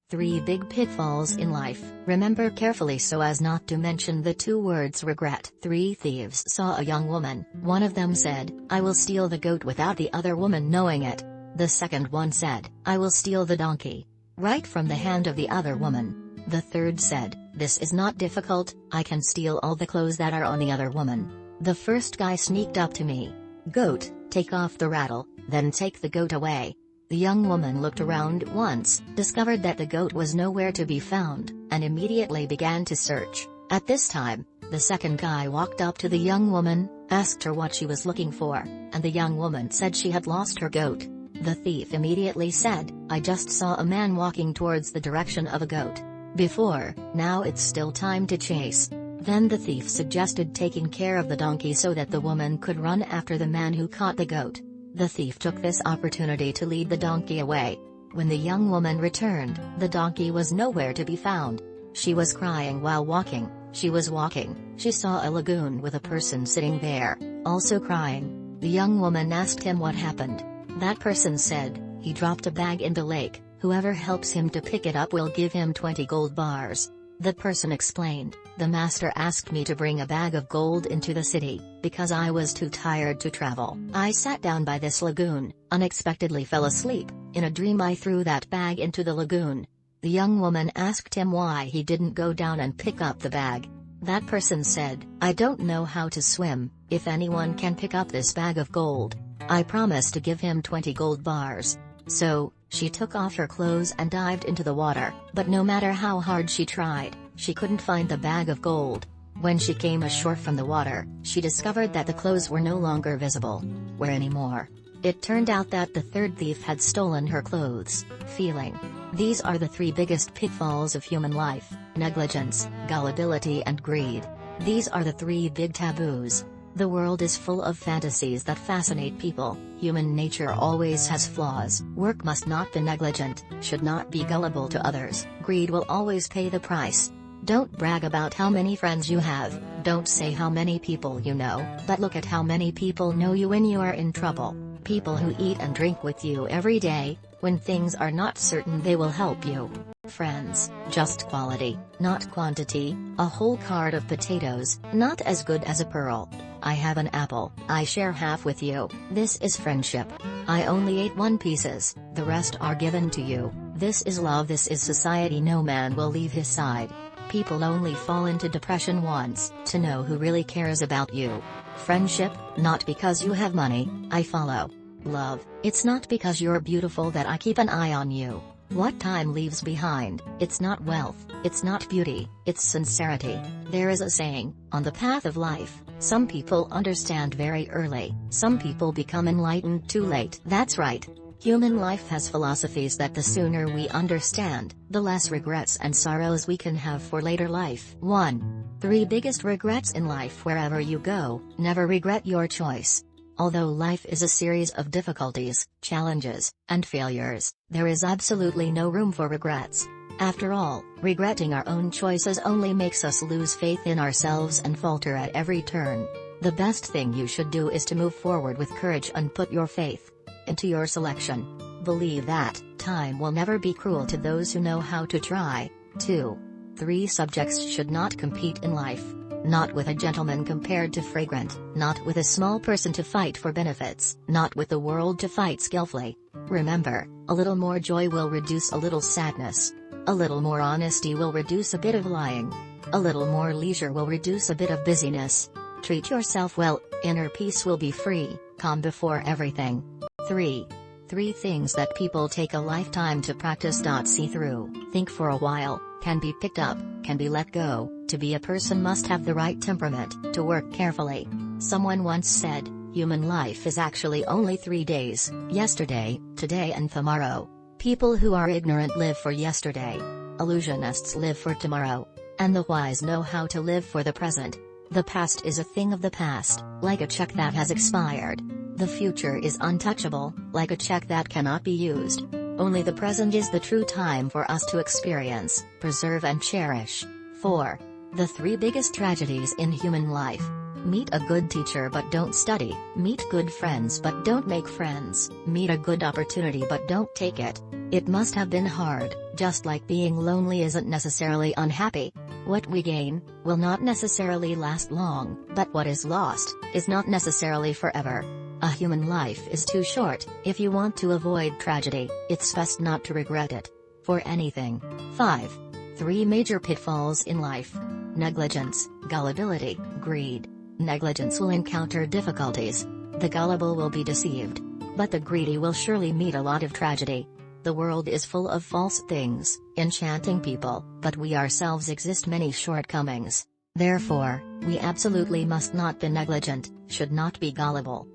3 big pitfalls in life. Remember carefully so as not to mention the 2 words regret. 3 thieves saw a young woman. One of them said, "I will steal the goat," without the other woman knowing it. The second one said, "I will steal the donkey," right from the hand of the other woman. The third said, "This is not difficult, I can steal all the clothes that are on the other woman." The first guy sneaked up to me. "Goat, take off the rattle, then take the goat away." The young woman looked around once, discovered that the goat was nowhere to be found, and immediately began to search. At this time, the second guy walked up to the young woman, asked her what she was looking for, and the young woman said she had lost her goat. The thief immediately said, "I just saw a man walking towards the direction of a goat. Before, now it's still time to chase." Then the thief suggested taking care of the donkey so that the woman could run after the man who caught the goat. The thief took this opportunity to lead the donkey away. When the young woman returned, the donkey was nowhere to be found. She was crying while walking. She was walking, she saw a lagoon with a person sitting there, also crying. The young woman asked him what happened. That person said, "He dropped a bag in the lake, whoever helps him to pick it up will give him 20 gold bars." The person explained, "The master asked me to bring a bag of gold into the city, because I was too tired to travel. I sat down by this lagoon, unexpectedly fell asleep. In a dream I threw that bag into the lagoon." The young woman asked him why he didn't go down and pick up the bag. That person said, "I don't know how to swim. If anyone can pick up this bag of gold, I promise to give him 20 gold bars." So, she took off her clothes and dived into the water, but no matter how hard she tried, she couldn't find the bag of gold. When she came ashore from the water, she discovered that the clothes were no longer visible. Where anymore? It turned out that the third thief had stolen her clothes. Feeling. These are the 3 biggest pitfalls of human life: negligence, gullibility and greed. These are the 3 big taboos. The world is full of fantasies that fascinate people. Human nature always has flaws. Work must not be negligent, should not be gullible to others. Greed will always pay the price. Don't brag about how many friends you have, don't say how many people you know, but look at how many people know you when you are in trouble. People who eat and drink with you every day, when things are not certain they will help you. Friends, just quality, not quantity. A whole cart of potatoes, not as good as a pearl. I have an apple, I share half with you. This is friendship. I only ate 1 pieces, the rest are given to you. This is love, this is society. No man will leave his side. People only fall into depression once, to know who really cares about you. Friendship, not because you have money, I follow. Love, it's not because you're beautiful that I keep an eye on you. What time leaves behind, it's not wealth, it's not beauty, it's sincerity. There is a saying, on the path of life, some people understand very early, some people become enlightened too late. That's right. Human life has philosophies that the sooner we understand, the less regrets and sorrows we can have for later life. 1. 3 biggest regrets in life. Wherever you go, never regret your choice. Although life is a series of difficulties, challenges, and failures, there is absolutely no room for regrets. After all, regretting our own choices only makes us lose faith in ourselves and falter at every turn. The best thing you should do is to move forward with courage and put your faith into your selection. Believe that time will never be cruel to those who know how to try. 2. 3 subjects should not compete in life. Not with a gentleman compared to fragrant, not with a small person to fight for benefits, not with the world to fight skillfully. Remember, a little more joy will reduce a little sadness. A little more honesty will reduce a bit of lying. A little more leisure will reduce a bit of busyness. Treat yourself well, inner peace will be free, calm before everything. 3. 3 things that people take a lifetime to practice. See through, think for a while, can be picked up, can be let go. To be a person must have the right temperament, to work carefully. Someone once said, human life is actually only 3 days, yesterday, today and tomorrow. People who are ignorant live for yesterday. Illusionists live for tomorrow. And the wise know how to live for the present. The past is a thing of the past, like a check that has expired. The future is untouchable, like a check that cannot be used. Only the present is the true time for us to experience, preserve and cherish. 4. The 3 biggest tragedies in human life. Meet a good teacher but don't study. Meet good friends but don't make friends. Meet a good opportunity but don't take it. It must have been hard, just like being lonely isn't necessarily unhappy. What we gain will not necessarily last long, but what is lost is not necessarily forever. A human life is too short. If you want to avoid tragedy, it's best not to regret it for anything. 5. 3 major pitfalls in life. Negligence, gullibility, greed. Negligence will encounter difficulties. The gullible will be deceived. But the greedy will surely meet a lot of tragedy. The world is full of false things, enchanting people, but we ourselves exist many shortcomings. Therefore, we absolutely must not be negligent, should not be gullible,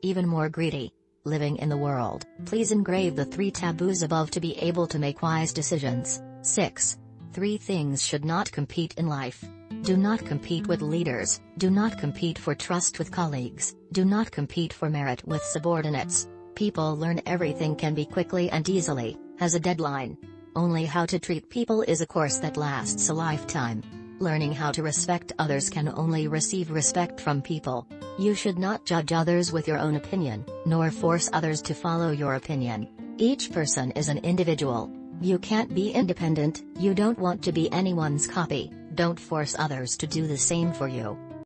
even more greedy. Living in the world, please engrave the 3 taboos above to be able to make wise decisions. 6. 3 things should not compete in life. Do not compete with leaders, do not compete for trust with colleagues, do not compete for merit with subordinates. People learn everything can be quickly and easily, has a deadline. Only how to treat people is a course that lasts a lifetime. Learning how to respect others can only receive respect from people. You should not judge others with your own opinion, nor force others to follow your opinion. Each person is an individual. You can't be independent, you don't want to be anyone's copy, don't force others to do the same for you.